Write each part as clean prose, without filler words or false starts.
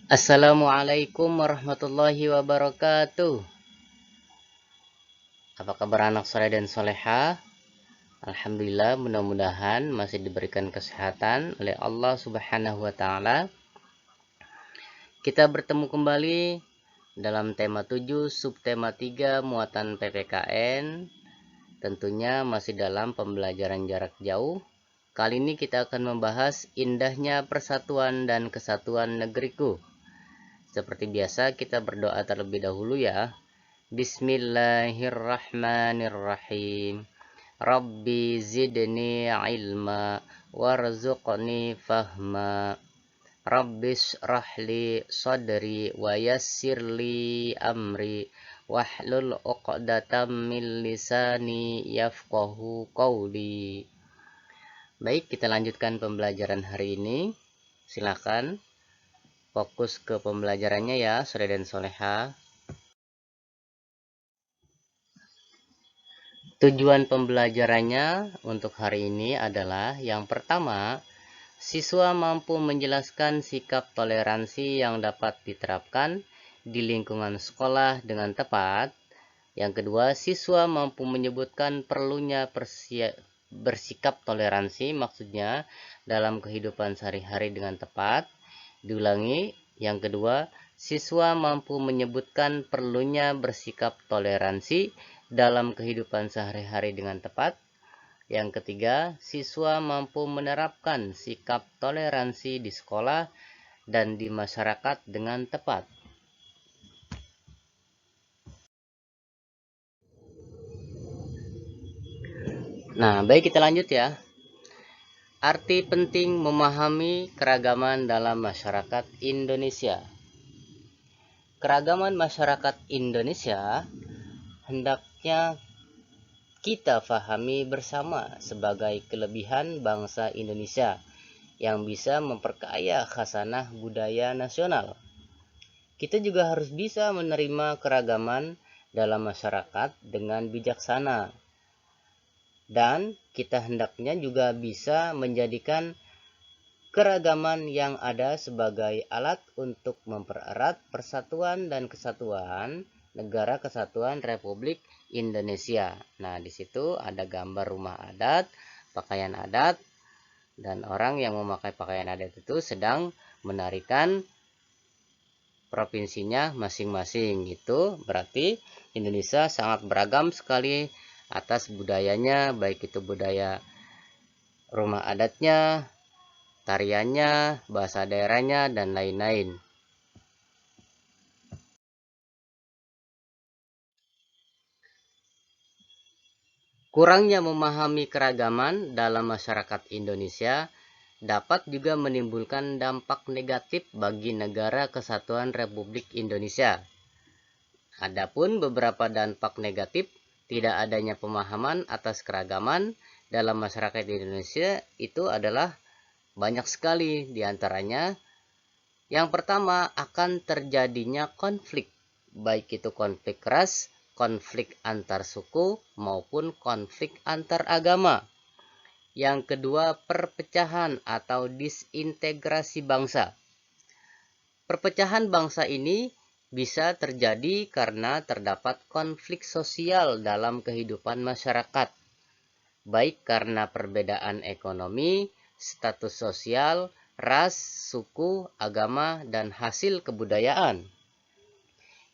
Assalamualaikum warahmatullahi wabarakatuh. Apa kabar anak soleh dan soleha? Alhamdulillah, mudah-mudahan masih diberikan kesehatan oleh Allah Subhanahu wa Ta'ala. Kita bertemu kembali dalam tema 7, subtema 3, muatan PPKN. Tentunya masih dalam pembelajaran jarak jauh. Kali ini kita akan membahas indahnya persatuan dan kesatuan negeriku. Seperti biasa, kita berdoa terlebih dahulu ya. Bismillahirrahmanirrahim. Rabbi zidni ilma warzuqni fahma. Rabbis rahli sadri wa yassirli amri wahlul uqdatam min lisani yafqahu qawli. Baik, kita lanjutkan pembelajaran hari ini. Silakan fokus ke pembelajarannya ya, soleh dan soleha. Tujuan pembelajarannya untuk hari ini adalah yang pertama, siswa mampu menjelaskan sikap toleransi yang dapat diterapkan di lingkungan sekolah dengan tepat. Yang kedua, siswa mampu menyebutkan perlunya bersikap toleransi, maksudnya dalam kehidupan sehari-hari dengan tepat. Diulangi, yang kedua, siswa mampu menyebutkan perlunya bersikap toleransi dalam kehidupan sehari-hari dengan tepat. Yang ketiga, siswa mampu menerapkan sikap toleransi di sekolah dan di masyarakat dengan tepat. Nah, baik, kita lanjut ya. Arti penting memahami keragaman dalam masyarakat Indonesia. Keragaman masyarakat Indonesia hendaknya kita fahami bersama sebagai kelebihan bangsa Indonesia yang bisa memperkaya khasanah budaya nasional. Kita juga harus bisa menerima keragaman dalam masyarakat dengan bijaksana. Dan kita hendaknya juga bisa menjadikan keragaman yang ada sebagai alat untuk mempererat persatuan dan kesatuan Negara Kesatuan Republik Indonesia. Nah, di situ ada gambar rumah adat, pakaian adat, dan orang yang memakai pakaian adat itu sedang menarikan provinsinya masing-masing. Itu berarti Indonesia sangat beragam sekali atas budayanya, baik itu budaya rumah adatnya, tariannya, bahasa daerahnya, dan lain-lain. Kurangnya memahami keragaman dalam masyarakat Indonesia dapat juga menimbulkan dampak negatif bagi Negara Kesatuan Republik Indonesia. Adapun beberapa dampak negatif tidak adanya pemahaman atas keragaman dalam masyarakat Indonesia itu adalah banyak sekali, diantaranya yang pertama akan terjadinya konflik, baik itu konflik ras, konflik antar suku, maupun konflik antar agama. Yang kedua, perpecahan atau disintegrasi bangsa. Perpecahan bangsa ini bisa terjadi karena terdapat konflik sosial dalam kehidupan masyarakat, baik karena perbedaan ekonomi, status sosial, ras, suku, agama, dan hasil kebudayaan.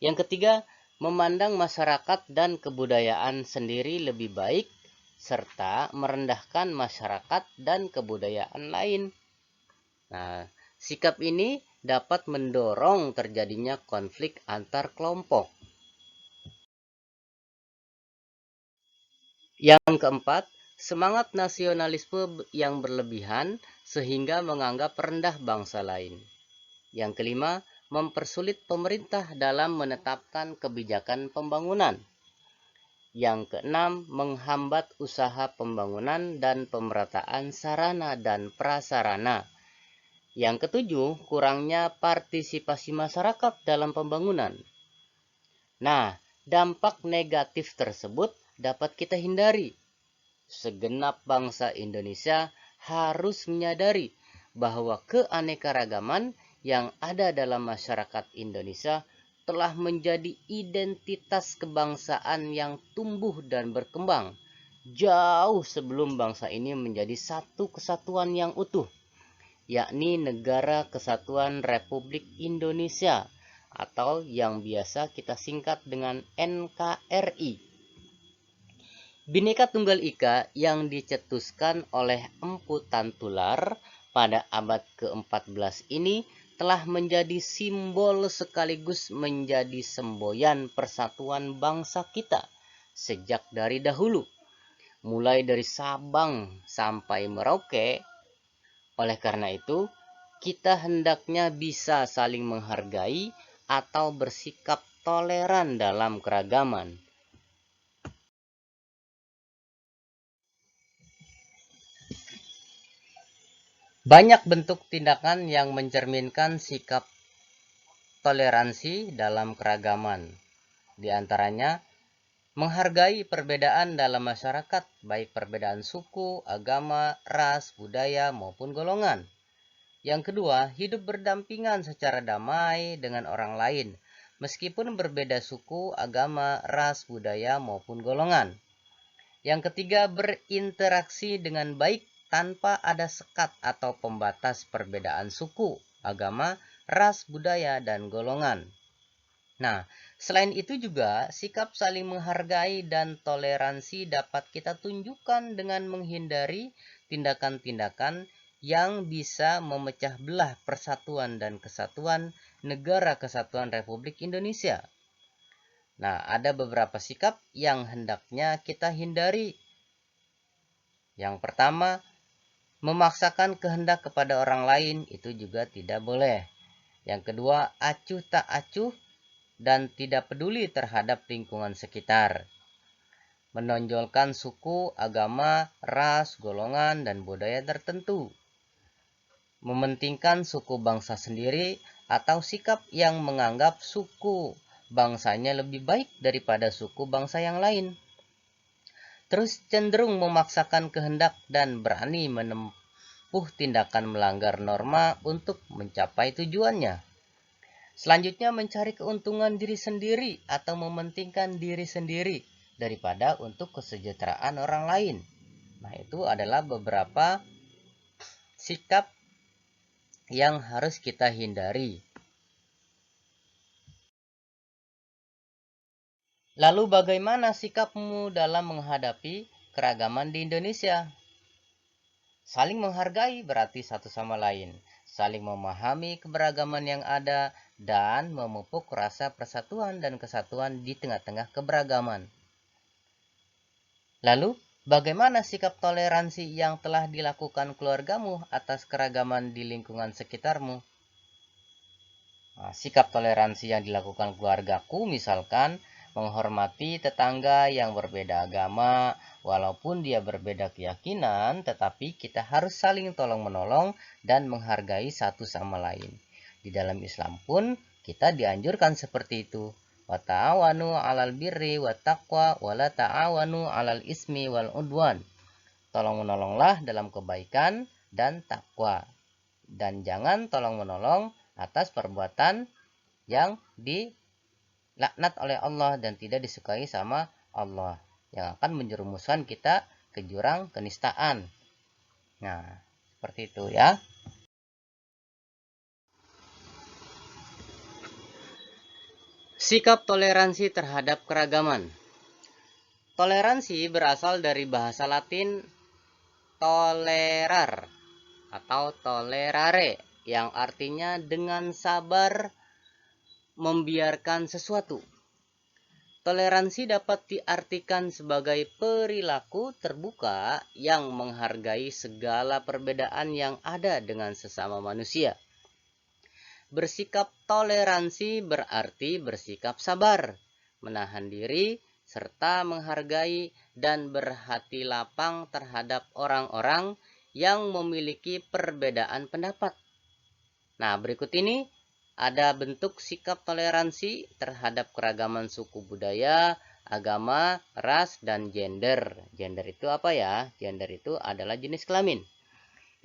Yang ketiga, memandang masyarakat dan kebudayaan sendiri lebih baik, serta merendahkan masyarakat dan kebudayaan lain. Nah, sikap ini dapat mendorong terjadinya konflik antar kelompok. Yang keempat, semangat nasionalisme yang berlebihan sehingga menganggap rendah bangsa lain. Yang kelima, mempersulit pemerintah dalam menetapkan kebijakan pembangunan. Yang keenam, menghambat usaha pembangunan dan pemerataan sarana dan prasarana. Yang ketujuh, kurangnya partisipasi masyarakat dalam pembangunan. Nah, dampak negatif tersebut dapat kita hindari. Segenap bangsa Indonesia harus menyadari bahwa keanekaragaman yang ada dalam masyarakat Indonesia telah menjadi identitas kebangsaan yang tumbuh dan berkembang jauh sebelum bangsa ini menjadi satu kesatuan yang utuh, yakni Negara Kesatuan Republik Indonesia atau yang biasa kita singkat dengan NKRI. Bhinneka Tunggal Ika yang dicetuskan oleh Empu Tantular pada abad ke-14 ini telah menjadi simbol sekaligus menjadi semboyan persatuan bangsa kita sejak dari dahulu, mulai dari Sabang sampai Merauke. Oleh karena itu, kita hendaknya bisa saling menghargai atau bersikap toleran dalam keragaman. Banyak bentuk tindakan yang mencerminkan sikap toleransi dalam keragaman. Di antaranya, menghargai perbedaan dalam masyarakat, baik perbedaan suku, agama, ras, budaya, maupun golongan. Yang kedua, hidup berdampingan secara damai dengan orang lain, meskipun berbeda suku, agama, ras, budaya, maupun golongan. Yang ketiga, berinteraksi dengan baik tanpa ada sekat atau pembatas perbedaan suku, agama, ras, budaya, dan golongan. Nah, selain itu juga sikap saling menghargai dan toleransi dapat kita tunjukkan dengan menghindari tindakan-tindakan yang bisa memecah belah persatuan dan kesatuan Negara Kesatuan Republik Indonesia. Nah, ada beberapa sikap yang hendaknya kita hindari. Yang pertama, memaksakan kehendak kepada orang lain itu juga tidak boleh. Yang kedua, acuh tak acuh dan tidak peduli terhadap lingkungan sekitar. Menonjolkan suku, agama, ras, golongan, dan budaya tertentu. Mementingkan suku bangsa sendiri atau sikap yang menganggap suku bangsanya lebih baik daripada suku bangsa yang lain. Terus cenderung memaksakan kehendak dan berani menempuh tindakan melanggar norma untuk mencapai tujuannya. Selanjutnya, mencari keuntungan diri sendiri atau mementingkan diri sendiri daripada untuk kesejahteraan orang lain. Nah, itu adalah beberapa sikap yang harus kita hindari. Lalu bagaimana sikapmu dalam menghadapi keragaman di Indonesia? Saling menghargai berarti satu sama lain, saling memahami keberagaman yang ada, dan memupuk rasa persatuan dan kesatuan di tengah-tengah keberagaman. Lalu, bagaimana sikap toleransi yang telah dilakukan keluargamu atas keragaman di lingkungan sekitarmu? Nah, sikap toleransi yang dilakukan keluargaku misalkan menghormati tetangga yang berbeda agama, walaupun dia berbeda keyakinan, tetapi kita harus saling tolong-menolong dan menghargai satu sama lain. Di dalam Islam pun kita dianjurkan seperti itu. Wa ta'awanu 'alal birri wat taqwa wa la ta'awanu 'alal ismi wal udwan. Tolong-menolonglah dalam kebaikan dan takwa. Dan jangan tolong-menolong atas perbuatan yang dilaknat oleh Allah dan tidak disukai sama Allah, yang akan menjerumuskan kita ke jurang kenistaan. Nah, seperti itu ya. Sikap toleransi terhadap keragaman. Toleransi berasal dari bahasa Latin tolerar atau tolerare, yang artinya dengan sabar membiarkan sesuatu. Toleransi dapat diartikan sebagai perilaku terbuka yang menghargai segala perbedaan yang ada dengan sesama manusia. Bersikap toleransi berarti bersikap sabar, menahan diri, serta menghargai dan berhati lapang terhadap orang-orang yang memiliki perbedaan pendapat. Nah, berikut ini ada bentuk sikap toleransi terhadap keragaman suku budaya, agama, ras, dan gender. Gender itu apa ya? Gender itu adalah jenis kelamin.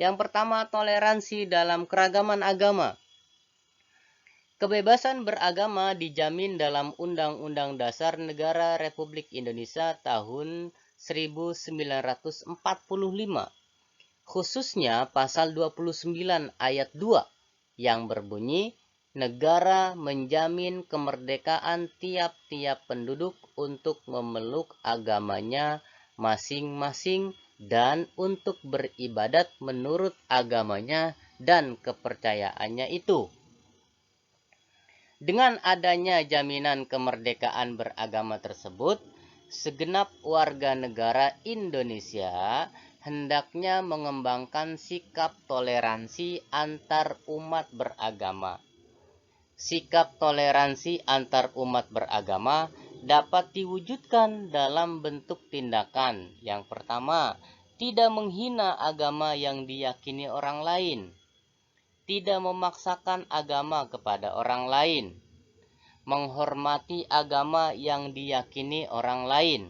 Yang pertama, toleransi dalam keragaman agama. Kebebasan beragama dijamin dalam Undang-Undang Dasar Negara Republik Indonesia tahun 1945, khususnya pasal 29 ayat 2 yang berbunyi, negara menjamin kemerdekaan tiap-tiap penduduk untuk memeluk agamanya masing-masing dan untuk beribadat menurut agamanya dan kepercayaannya itu. Dengan adanya jaminan kemerdekaan beragama tersebut, segenap warga negara Indonesia hendaknya mengembangkan sikap toleransi antar umat beragama. Sikap toleransi antar umat beragama dapat diwujudkan dalam bentuk tindakan. Yang pertama, tidak menghina agama yang diyakini orang lain. Tidak memaksakan agama kepada orang lain. Menghormati agama yang diyakini orang lain.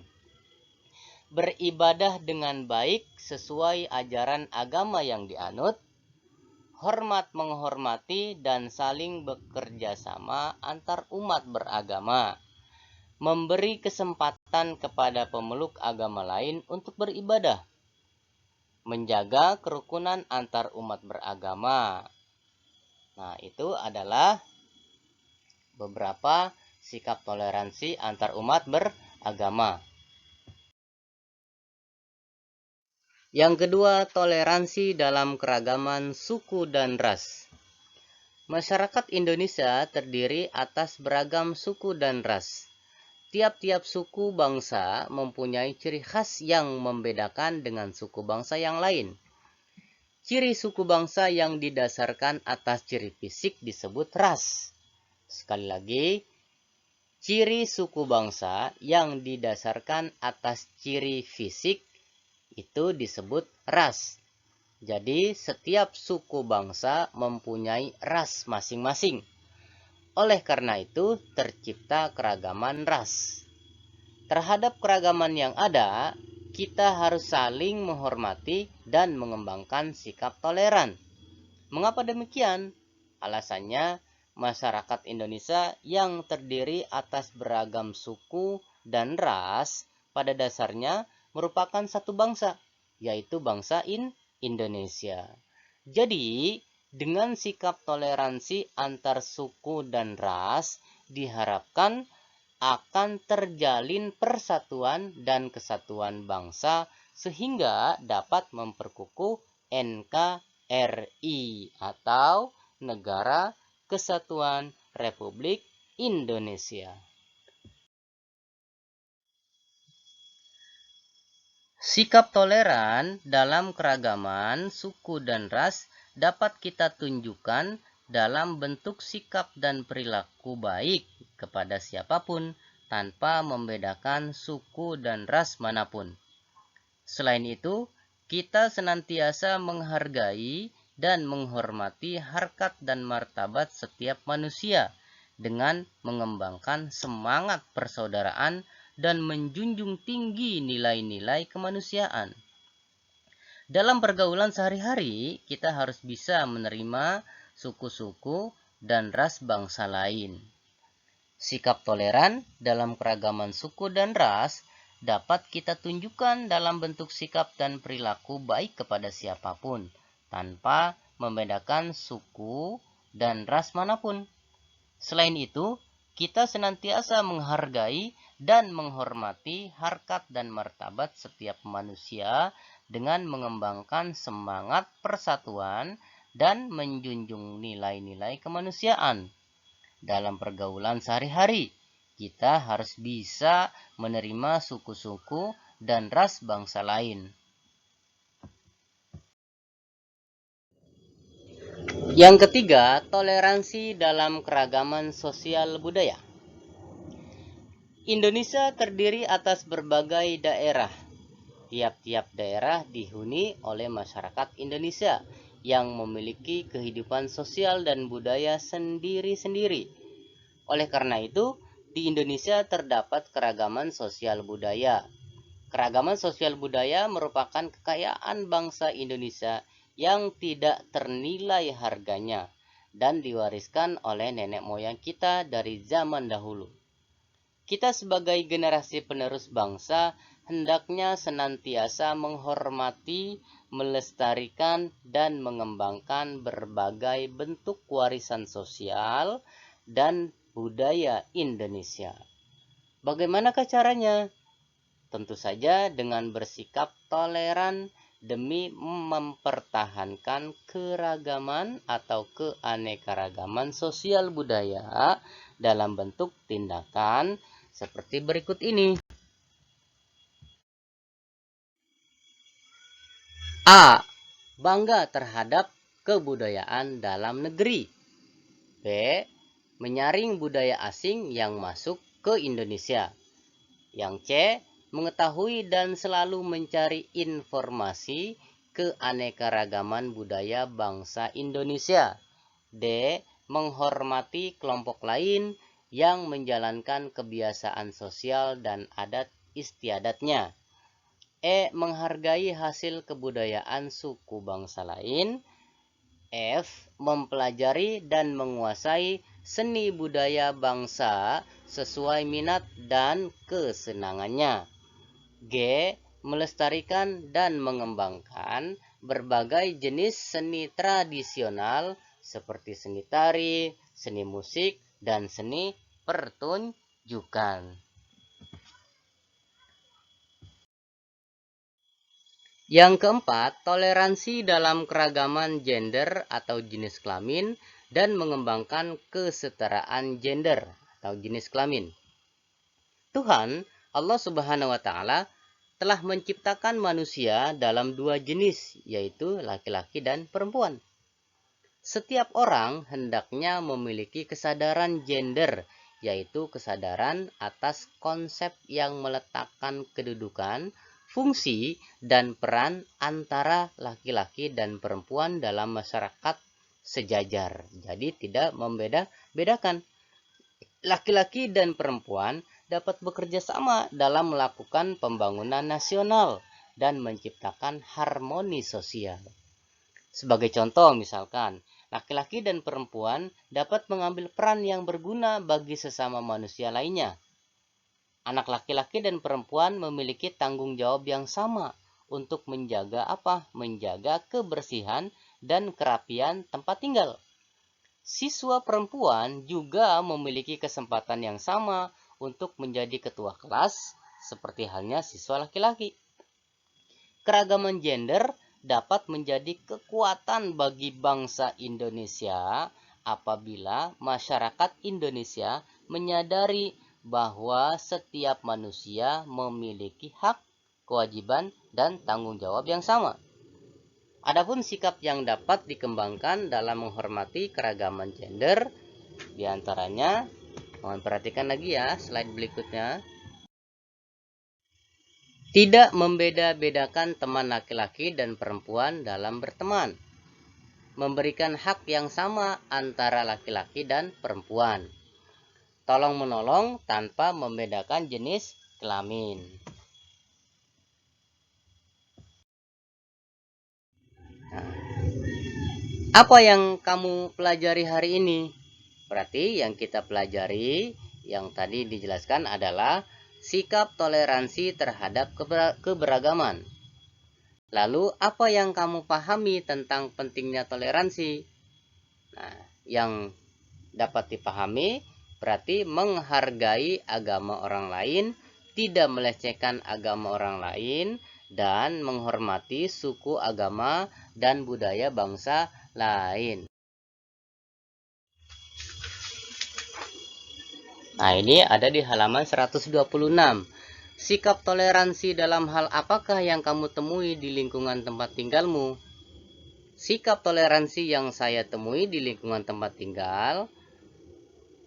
Beribadah dengan baik sesuai ajaran agama yang dianut. Hormat menghormati dan saling bekerja sama antar umat beragama. Memberi kesempatan kepada pemeluk agama lain untuk beribadah. Menjaga kerukunan antar umat beragama. Nah, itu adalah beberapa sikap toleransi antar umat beragama. Yang kedua, toleransi dalam keragaman suku dan ras. Masyarakat Indonesia terdiri atas beragam suku dan ras. Tiap-tiap suku bangsa mempunyai ciri khas yang membedakan dengan suku bangsa yang lain. Ciri suku bangsa yang didasarkan atas ciri fisik disebut ras. Sekali lagi, ciri suku bangsa yang didasarkan atas ciri fisik itu disebut ras. Jadi, setiap suku bangsa mempunyai ras masing-masing. Oleh karena itu, tercipta keragaman ras. Terhadap keragaman yang ada, kita harus saling menghormati dan mengembangkan sikap toleran. Mengapa demikian? Alasannya, masyarakat Indonesia yang terdiri atas beragam suku dan ras pada dasarnya merupakan satu bangsa, yaitu bangsa Indonesia. Jadi, dengan sikap toleransi antar suku dan ras, diharapkan akan terjalin persatuan dan kesatuan bangsa sehingga dapat memperkukuh NKRI atau Negara Kesatuan Republik Indonesia. Sikap toleran dalam keragaman suku dan ras dapat kita tunjukkan dalam bentuk sikap dan perilaku baik kepada siapapun tanpa membedakan suku dan ras manapun. Selain itu, kita senantiasa menghargai dan menghormati harkat dan martabat setiap manusia dengan mengembangkan semangat persaudaraan dan menjunjung tinggi nilai-nilai kemanusiaan. Dalam pergaulan sehari-hari, kita harus bisa menerima suku-suku dan ras bangsa lain. Sikap toleran dalam keragaman suku dan ras dapat kita tunjukkan dalam bentuk sikap dan perilaku baik kepada siapapun, tanpa membedakan suku dan ras manapun. Selain itu, kita senantiasa menghargai dan menghormati harkat dan martabat setiap manusia dengan mengembangkan semangat persatuan dan menjunjung nilai-nilai kemanusiaan. Dalam pergaulan sehari-hari, kita harus bisa menerima suku-suku dan ras bangsa lain. Yang ketiga, toleransi dalam keragaman sosial budaya. Indonesia terdiri atas berbagai daerah. Tiap-tiap daerah dihuni oleh masyarakat Indonesia yang memiliki kehidupan sosial dan budaya sendiri-sendiri. Oleh karena itu, di Indonesia terdapat keragaman sosial budaya. Keragaman sosial budaya merupakan kekayaan bangsa Indonesia yang tidak ternilai harganya dan diwariskan oleh nenek moyang kita dari zaman dahulu. Kita sebagai generasi penerus bangsa hendaknya senantiasa menghormati, melestarikan, dan mengembangkan berbagai bentuk warisan sosial dan budaya Indonesia. Bagaimanakah caranya? Tentu saja dengan bersikap toleran demi mempertahankan keragaman atau keanekaragaman sosial budaya dalam bentuk tindakan seperti berikut ini. A. Bangga terhadap kebudayaan dalam negeri. B. Menyaring budaya asing yang masuk ke Indonesia. Yang C. Mengetahui dan selalu mencari informasi keanekaragaman budaya bangsa Indonesia. D. Menghormati kelompok lain yang menjalankan kebiasaan sosial dan adat istiadatnya. E. Menghargai hasil kebudayaan suku bangsa lain. F. Mempelajari dan menguasai seni budaya bangsa sesuai minat dan kesenangannya. G. Melestarikan dan mengembangkan berbagai jenis seni tradisional seperti seni tari, seni musik, dan seni pertunjukan. Yang keempat, toleransi dalam keragaman gender atau jenis kelamin dan mengembangkan kesetaraan gender atau jenis kelamin. Tuhan Allah Subhanahu wa Ta'ala telah menciptakan manusia dalam dua jenis, yaitu laki-laki dan perempuan. Setiap orang hendaknya memiliki kesadaran gender, yaitu kesadaran atas konsep yang meletakkan kedudukan, fungsi, dan peran antara laki-laki dan perempuan dalam masyarakat sejajar. Jadi tidak membeda-bedakan. Laki-laki dan perempuan dapat bekerja sama dalam melakukan pembangunan nasional dan menciptakan harmoni sosial. Sebagai contoh misalkan, laki-laki dan perempuan dapat mengambil peran yang berguna bagi sesama manusia lainnya. Anak laki-laki dan perempuan memiliki tanggung jawab yang sama untuk menjaga Menjaga kebersihan dan kerapian tempat tinggal. Siswa perempuan juga memiliki kesempatan yang sama untuk menjadi ketua kelas, seperti halnya siswa laki-laki. Keragaman gender dapat menjadi kekuatan bagi bangsa Indonesia apabila masyarakat Indonesia menyadari bahwa setiap manusia memiliki hak, kewajiban, dan tanggung jawab yang sama. Adapun sikap yang dapat dikembangkan dalam menghormati keragaman gender, diantaranya, mohon perhatikan lagi ya slide berikutnya. Tidak membeda-bedakan teman laki-laki dan perempuan dalam berteman. Memberikan hak yang sama antara laki-laki dan perempuan. Tolong-menolong tanpa membedakan jenis kelamin. Apa yang kamu pelajari hari ini? Berarti yang kita pelajari yang tadi dijelaskan adalah sikap toleransi terhadap keberagaman. Lalu apa yang kamu pahami tentang pentingnya toleransi? Nah, yang dapat dipahami berarti menghargai agama orang lain, tidak melecehkan agama orang lain, dan menghormati suku, agama, dan budaya bangsa lain. Nah, ini ada di halaman 126. Sikap toleransi dalam hal apakah yang kamu temui di lingkungan tempat tinggalmu? Sikap toleransi yang saya temui di lingkungan tempat tinggal,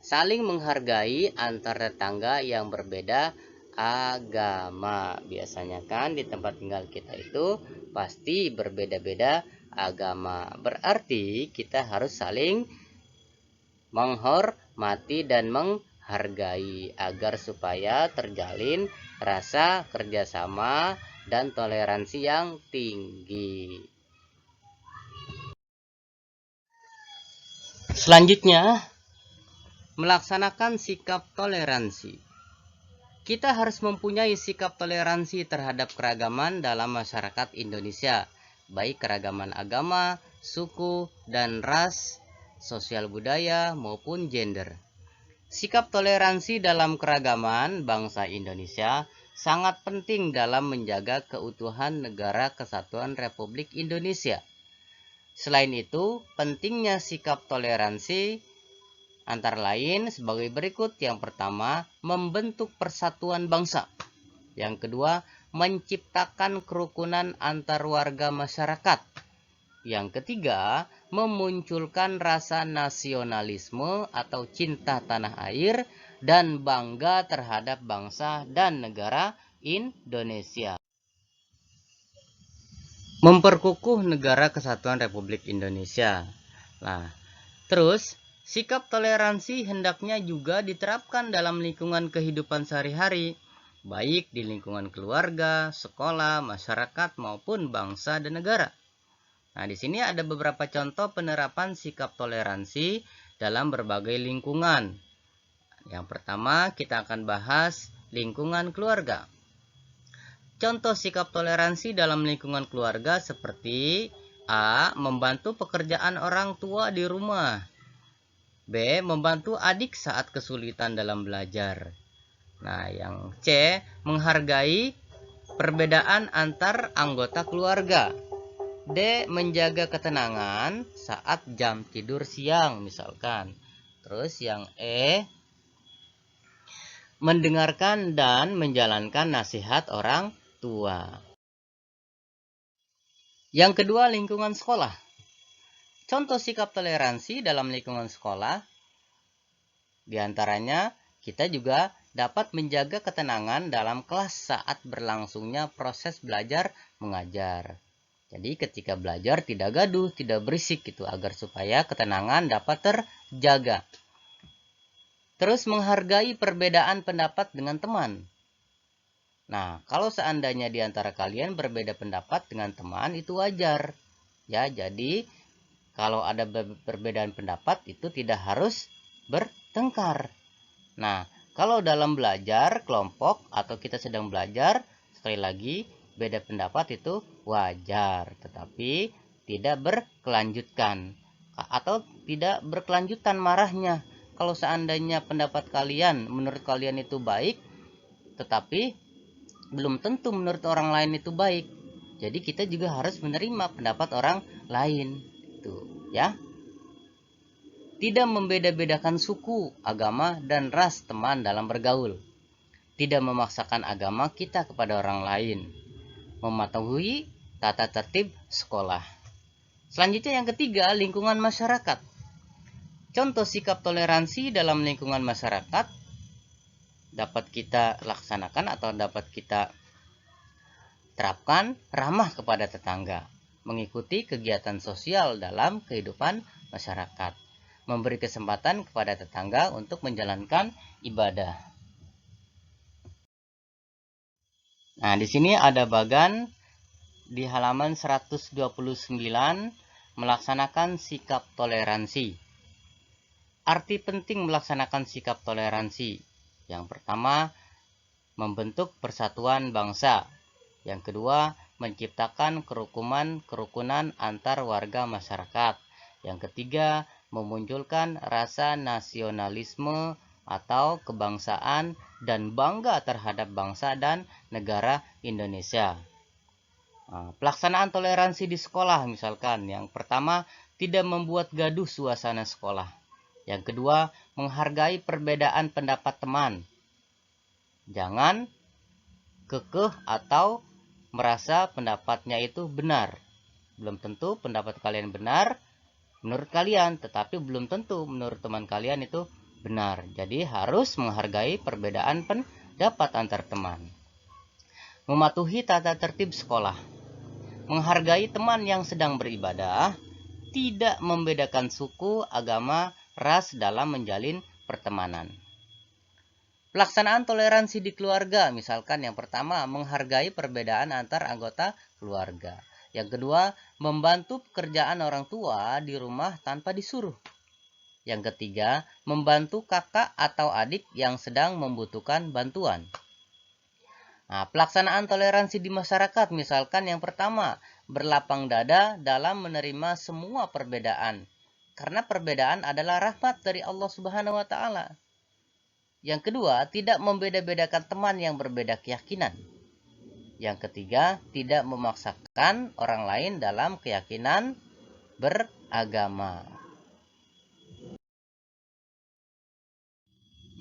saling menghargai antar tetangga yang berbeda agama. Biasanya kan di tempat tinggal kita itu pasti berbeda-beda agama. Berarti kita harus saling menghormati dan menghargai agar supaya terjalin rasa kerjasama dan toleransi yang tinggi. Selanjutnya, melaksanakan sikap toleransi. Kita harus mempunyai sikap toleransi terhadap keragaman dalam masyarakat Indonesia, baik keragaman agama, suku, dan ras, sosial budaya, maupun gender. Sikap toleransi dalam keragaman bangsa Indonesia sangat penting dalam menjaga keutuhan Negara Kesatuan Republik Indonesia. Selain itu, pentingnya sikap toleransi antara lain sebagai berikut. Yang pertama, membentuk persatuan bangsa. Yang kedua, menciptakan kerukunan antar warga masyarakat. Yang ketiga, memunculkan rasa nasionalisme atau cinta tanah air dan bangga terhadap bangsa dan negara Indonesia. Memperkukuh Negara Kesatuan Republik Indonesia. Nah, terus sikap toleransi hendaknya juga diterapkan dalam lingkungan kehidupan sehari-hari, baik di lingkungan keluarga, sekolah, masyarakat, maupun bangsa dan negara. Nah, di sini ada beberapa contoh penerapan sikap toleransi dalam berbagai lingkungan. Yang pertama, kita akan bahas lingkungan keluarga. Contoh sikap toleransi dalam lingkungan keluarga seperti A. Membantu pekerjaan orang tua di rumah. B. Membantu adik saat kesulitan dalam belajar. Nah, yang C. Menghargai perbedaan antar anggota keluarga. D. Menjaga ketenangan saat jam tidur siang misalkan. Terus yang E. Mendengarkan dan menjalankan nasihat orang tua. Yang kedua, lingkungan sekolah. Contoh sikap toleransi dalam lingkungan sekolah, diantaranya kita juga dapat menjaga ketenangan dalam kelas saat berlangsungnya proses belajar mengajar. Jadi ketika belajar tidak gaduh, tidak berisik gitu, agar supaya ketenangan dapat terjaga. Terus menghargai perbedaan pendapat dengan teman. Nah, kalau seandainya di antara kalian berbeda pendapat dengan teman, itu wajar. Ya, jadi kalau ada perbedaan pendapat itu tidak harus bertengkar. Nah, kalau dalam belajar kelompok atau kita sedang belajar, sekali lagi beda pendapat itu wajar, tetapi tidak berkelanjutan atau tidak berkelanjutan marahnya. Kalau seandainya pendapat kalian menurut kalian itu baik, tetapi belum tentu menurut orang lain itu baik. Jadi kita juga harus menerima pendapat orang lain. Tuh, ya. Tidak membeda-bedakan suku, agama, dan ras teman dalam bergaul. Tidak memaksakan agama kita kepada orang lain. Mematuhi tata tertib sekolah. Selanjutnya yang ketiga, lingkungan masyarakat. Contoh sikap toleransi dalam lingkungan masyarakat dapat kita laksanakan atau dapat kita terapkan ramah kepada tetangga, mengikuti kegiatan sosial dalam kehidupan masyarakat, memberi kesempatan kepada tetangga untuk menjalankan ibadah. Nah, di sini ada bagan di halaman 129 melaksanakan sikap toleransi. Arti penting melaksanakan sikap toleransi. Yang pertama, membentuk persatuan bangsa. Yang kedua, menciptakan kerukunan antar warga masyarakat. Yang ketiga, memunculkan rasa nasionalisme atau kebangsaan dan bangga terhadap bangsa dan negara Indonesia. Pelaksanaan toleransi di sekolah misalkan. Yang pertama, tidak membuat gaduh suasana sekolah. Yang kedua, menghargai perbedaan pendapat teman. Jangan kekeh atau merasa pendapatnya itu benar. Belum tentu pendapat kalian benar menurut kalian, tetapi belum tentu menurut teman kalian itu benar. Jadi harus menghargai perbedaan pendapat antar teman. Mematuhi tata tertib sekolah. Menghargai teman yang sedang beribadah, tidak membedakan suku, agama, ras dalam menjalin pertemanan. Pelaksanaan toleransi di keluarga, misalkan yang pertama, menghargai perbedaan antar anggota keluarga. Yang kedua, membantu pekerjaan orang tua di rumah tanpa disuruh. Yang ketiga, membantu kakak atau adik yang sedang membutuhkan bantuan. Nah, pelaksanaan toleransi di masyarakat, misalkan yang pertama, berlapang dada dalam menerima semua perbedaan. Karena perbedaan adalah rahmat dari Allah Subhanahu wa taala. Yang kedua, tidak membeda-bedakan teman yang berbeda keyakinan. Yang ketiga, tidak memaksakan orang lain dalam keyakinan beragama.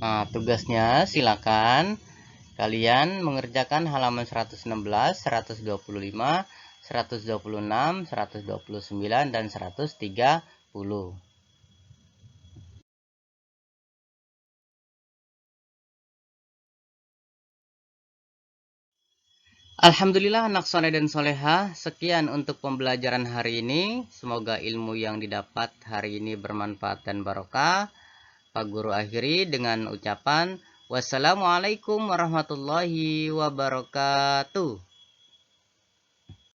Nah, tugasnya silakan kalian mengerjakan halaman 116, 125, 126, 129, dan 130. Alhamdulillah anak soleh dan soleha, sekian untuk pembelajaran hari ini. Semoga ilmu yang didapat hari ini bermanfaat dan barokah. Pak Guru akhiri dengan ucapan wassalamualaikum warahmatullahi wabarakatuh.